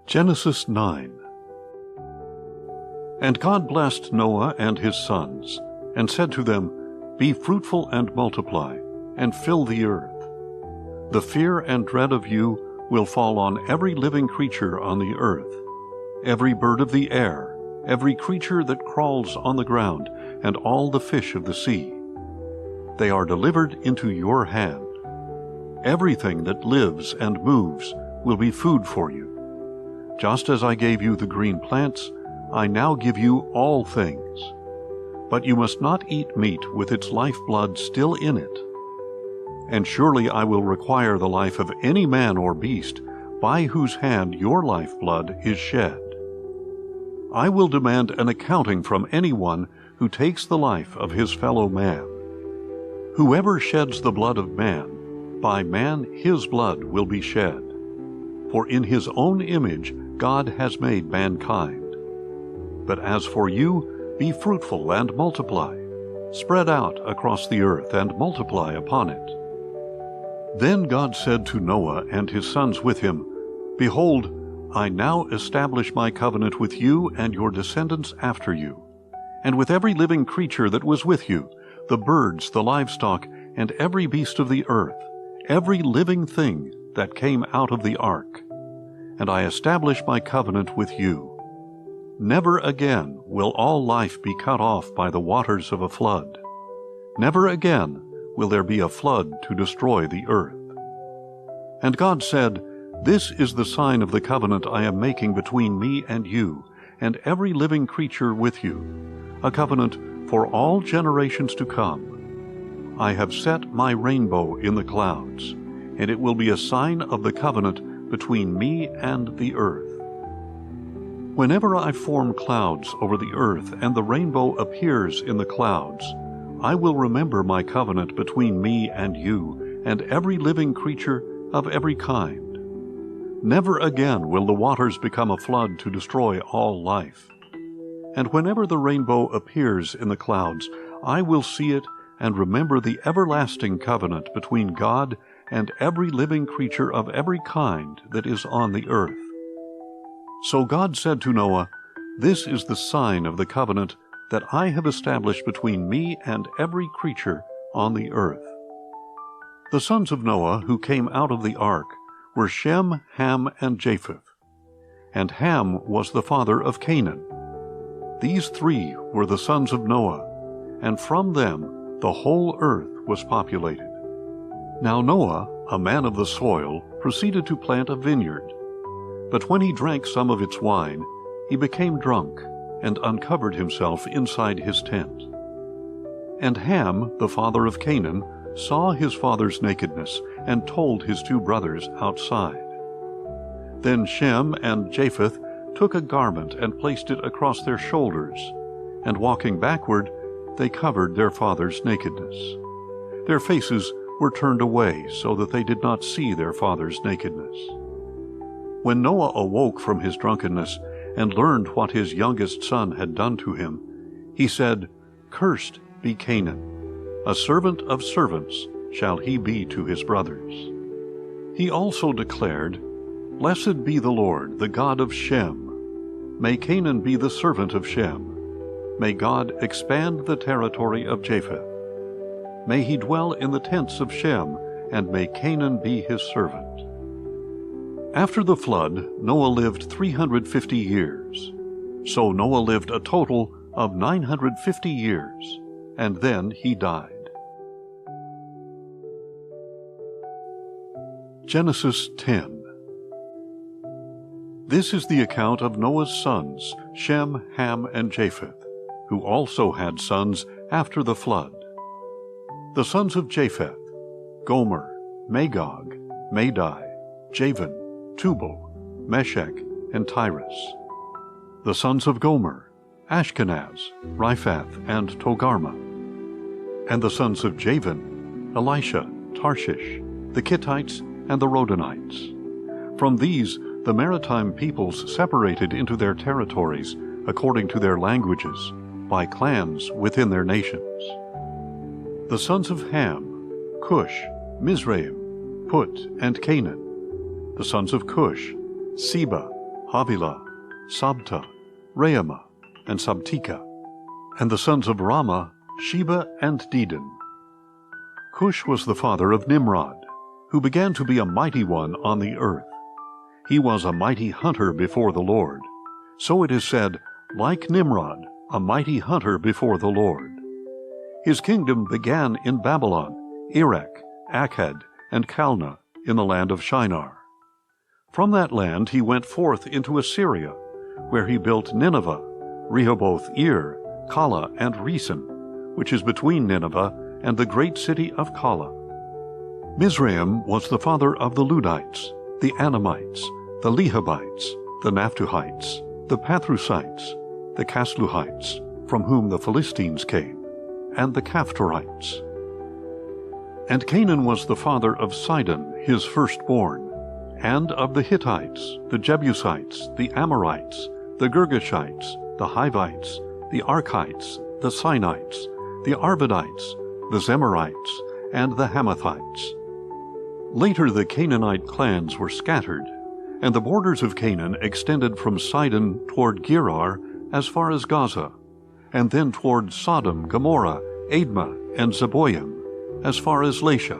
Genesis 9. And God blessed Noah and his sons, and said to them, Be fruitful and multiply, and fill the earth. The fear and dread of you will fall on every living creature on the earth, every bird of the air, every creature that crawls on the ground, and all the fish of the sea. They are delivered into your hand. Everything that lives and moves will be food for you. Just as I gave you the green plants, I now give you all things. But you must not eat meat with its lifeblood still in it. And surely I will require the life of any man or beast by whose hand your lifeblood is shed. I will demand an accounting from anyone who takes the life of his fellow man. Whoever sheds the blood of man, by man his blood will be shed. For in his own image God has made mankind. But as for you, be fruitful and multiply. Spread out across the earth and multiply upon it. Then God said to Noah and his sons with him, Behold, I now establish my covenant with you and your descendants after you, and with every living creature that was with you, the birds, the livestock, and every beast of the earth, every living thing that came out of the ark. And I establish my covenant with you. Never again will all life be cut off by the waters of a flood. Never again will there be a flood to destroy the earth. And God said, This is the sign of the covenant I am making between me and you, and every living creature with you, a covenant for all generations to come. I have set my rainbow in the clouds, and it will be a sign of the covenant between me and the earth. Whenever I form clouds over the earth and the rainbow appears in the clouds, I will remember my covenant between me and you and every living creature of every kind. Never again will the waters become a flood to destroy all life. And whenever the rainbow appears in the clouds, I will see it and remember the everlasting covenant between God and every living creature of every kind that is on the earth. So God said to Noah, This is the sign of the covenant that I have established between me and every creature on the earth. The sons of Noah who came out of the ark were Shem, Ham, and Japheth. And Ham was the father of Canaan. These three were the sons of Noah, and from them the whole earth was populated. Now Noah, a man of the soil, proceeded to plant a vineyard. But when he drank some of its wine, he became drunk, and uncovered himself inside his tent. And Ham, the father of Canaan, saw his father's nakedness, and told his two brothers outside. Then Shem and Japheth took a garment and placed it across their shoulders, and walking backward, they covered their father's nakedness. Their faces were turned away so that they did not see their father's nakedness. When Noah awoke from his drunkenness and learned what his youngest son had done to him, he said, Cursed be Canaan. A servant of servants shall he be to his brothers. He also declared, Blessed be the Lord, the God of Shem. May Canaan be the servant of Shem. May God expand the territory of Japheth. May he dwell in the tents of Shem, and may Canaan be his servant. After the flood, Noah lived 350 years. So Noah lived a total of 950 years, and then he died. Genesis 10. This is the account of Noah's sons, Shem, Ham, and Japheth, who also had sons after the flood. The sons of Japheth: Gomer, Magog, Madai, Javan, Tubal, Meshech, and Tyrus. The sons of Gomer: Ashkenaz, Riphath, and Togarmah. And the sons of Javan: Elisha, Tarshish, the Kittites, and the Rodanites. From these the maritime peoples separated into their territories according to their languages, by clans within their nations. The sons of Ham: Cush, Mizraim, Put, and Canaan. The sons of Cush: Seba, Havilah, Sabta, Reumah, and Sabteka. And the sons of Ramah, Sheba and Dedan. Cush was the father of Nimrod, who began to be a mighty one on the earth. He was a mighty hunter before the Lord. So it is said, like Nimrod, a mighty hunter before the Lord. His kingdom began in Babylon, Erech, Akkad, and Calneh, in the land of Shinar. From that land he went forth into Assyria, where he built Nineveh, Rehoboth-ir, Calah, and Resen, which is between Nineveh and the great city of Calah. Mizraim was the father of the Ludites, the Anamites, the Lehabites, the Naphtuhites, the Pathrusites, the Casluhites, from whom the Philistines came, and the Caphtorites. And Canaan was the father of Sidon, his firstborn, and of the Hittites, the Jebusites, the Amorites, the Girgashites, the Hivites, the Archites, the Sinites, the Arvadites, the Zemarites, and the Hamathites. Later the Canaanite clans were scattered, and the borders of Canaan extended from Sidon toward Gerar as far as Gaza, and then toward Sodom, Gomorrah, Admah, and Zeboim, as far as Lasha.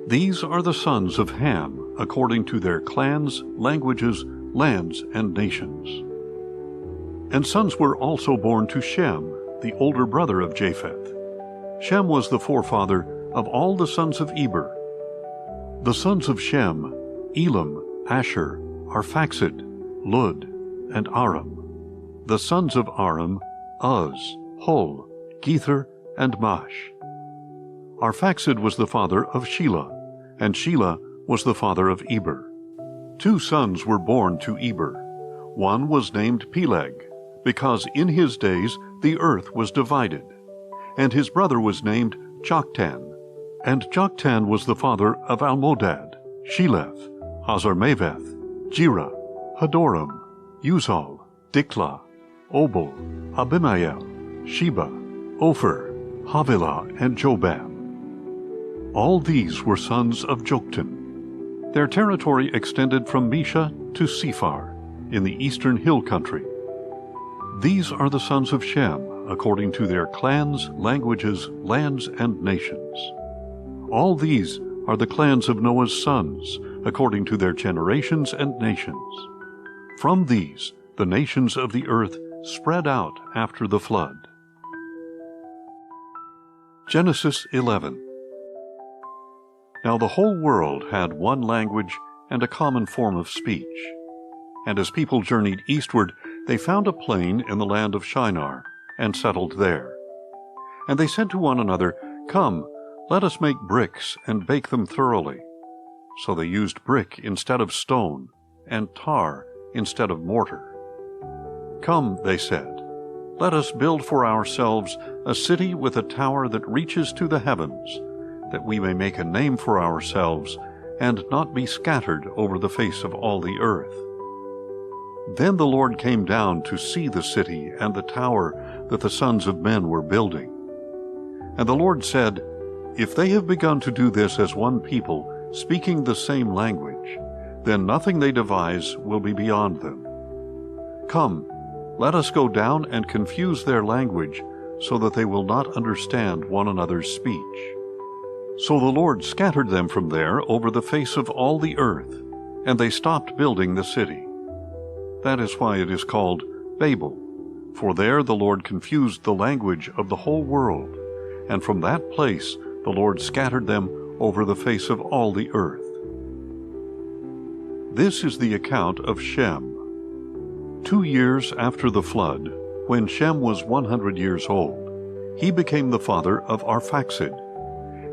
These are the sons of Ham, according to their clans, languages, lands, and nations. And sons were also born to Shem, the older brother of Japheth. Shem was the forefather of all the sons of Eber. The sons of Shem, Elam, Asher, Arphaxad, Lud, and Aram. The sons of Aram, Uz, Hul, Gether, and Mash. Arphaxad was the father of Shelah, and Shelah was the father of Eber. 2 sons were born to Eber. One was named Peleg, because in his days the earth was divided. And his brother was named Joktan. And Joktan was the father of Almodad, Sheleph, Hazarmaveth, Jerah, Hadoram, Uzal, Diklah, Obal, Abimael, Sheba, Ophir, Havilah, and Jobab. All these were sons of Joktan. Their territory extended from Mesha to Sephar, in the eastern hill country. These are the sons of Shem, according to their clans, languages, lands, and nations. All these are the clans of Noah's sons, according to their generations and nations. From these, the nations of the earth spread out after the flood. Genesis 11. Now the whole world had one language and a common form of speech. And as people journeyed eastward, they found a plain in the land of Shinar, and settled there. And they said to one another, Come, let us make bricks and bake them thoroughly. So they used brick instead of stone, and tar instead of mortar. Come, they said, let us build for ourselves a city with a tower that reaches to the heavens, that we may make a name for ourselves, and not be scattered over the face of all the earth. Then the Lord came down to see the city and the tower that the sons of men were building. And the Lord said, If they have begun to do this as one people, speaking the same language, then nothing they devise will be beyond them. Come, let us go down and confuse their language, so that they will not understand one another's speech. So the Lord scattered them from there over the face of all the earth, and they stopped building the city. That is why it is called Babel, for there the Lord confused the language of the whole world, and from that place the Lord scattered them over the face of all the earth. This is the account of Shem. 2 years after the flood, when Shem was 100 years old, he became the father of Arphaxad.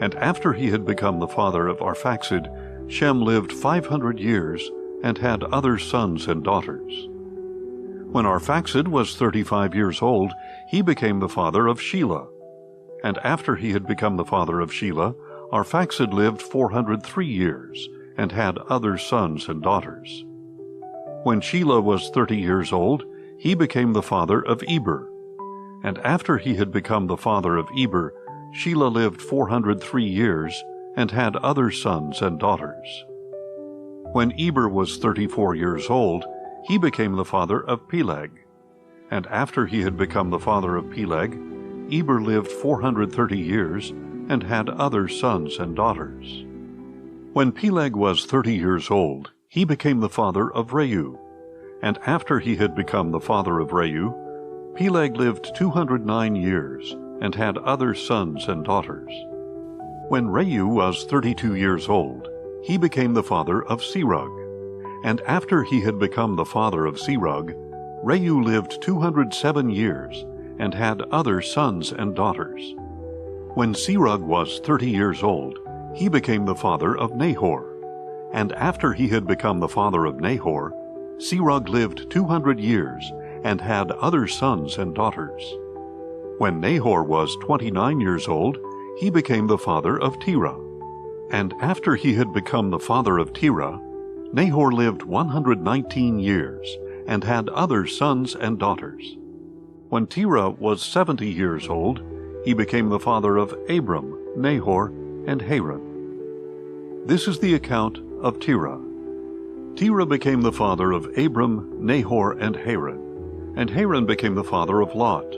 And after he had become the father of Arphaxad, Shem lived 500 years and had other sons and daughters. When Arphaxad was 35 years old, he became the father of Shelah. And after he had become the father of Shelah, Arphaxad lived 403 years and had other sons and daughters. When Shelah was 30 years old, he became the father of Eber. And after he had become the father of Eber, Shelah lived 403 years and had other sons and daughters. When Eber was 34 years old, he became the father of Peleg. And after he had become the father of Peleg, Eber lived 430 years and had other sons and daughters. When Peleg was 30 years old, he became the father of Reu. And after he had become the father of Reu, Peleg lived 209 years and had other sons and daughters. When Reu was 32 years old, he became the father of Serug. And after he had become the father of Serug, Reu lived 207 years and had other sons and daughters. When Serug was 30 years old, he became the father of Nahor. And after he had become the father of Nahor, Serug lived 200 years and had other sons and daughters. When Nahor was 29 years old, he became the father of Terah. And after he had become the father of Terah, Nahor lived 119 years and had other sons and daughters. When Terah was 70 years old, he became the father of Abram, Nahor, and Haran. This is the account of Terah. Terah became the father of Abram, Nahor, and Haran became the father of Lot.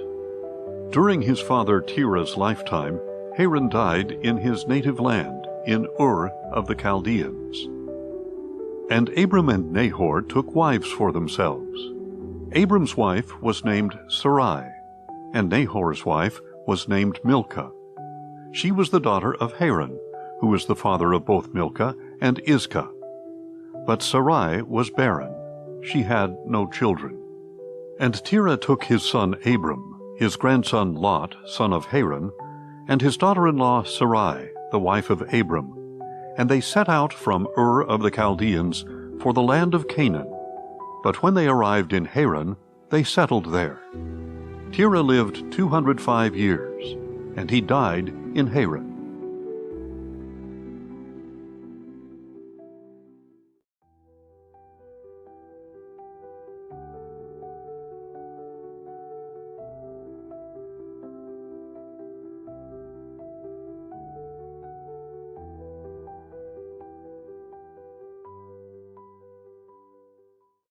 During his father Terah's lifetime, Haran died in his native land, in Ur of the Chaldeans. And Abram and Nahor took wives for themselves. Abram's wife was named Sarai, and Nahor's wife was named Milcah. She was the daughter of Haran, who was the father of both Milcah and Iscah. But Sarai was barren. She had no children. And Terah took his son Abram, his grandson Lot, son of Haran, and his daughter-in-law Sarai, the wife of Abram, and they set out from Ur of the Chaldeans for the land of Canaan. But when they arrived in Haran, they settled there. Terah lived 205 years, and he died in Haran.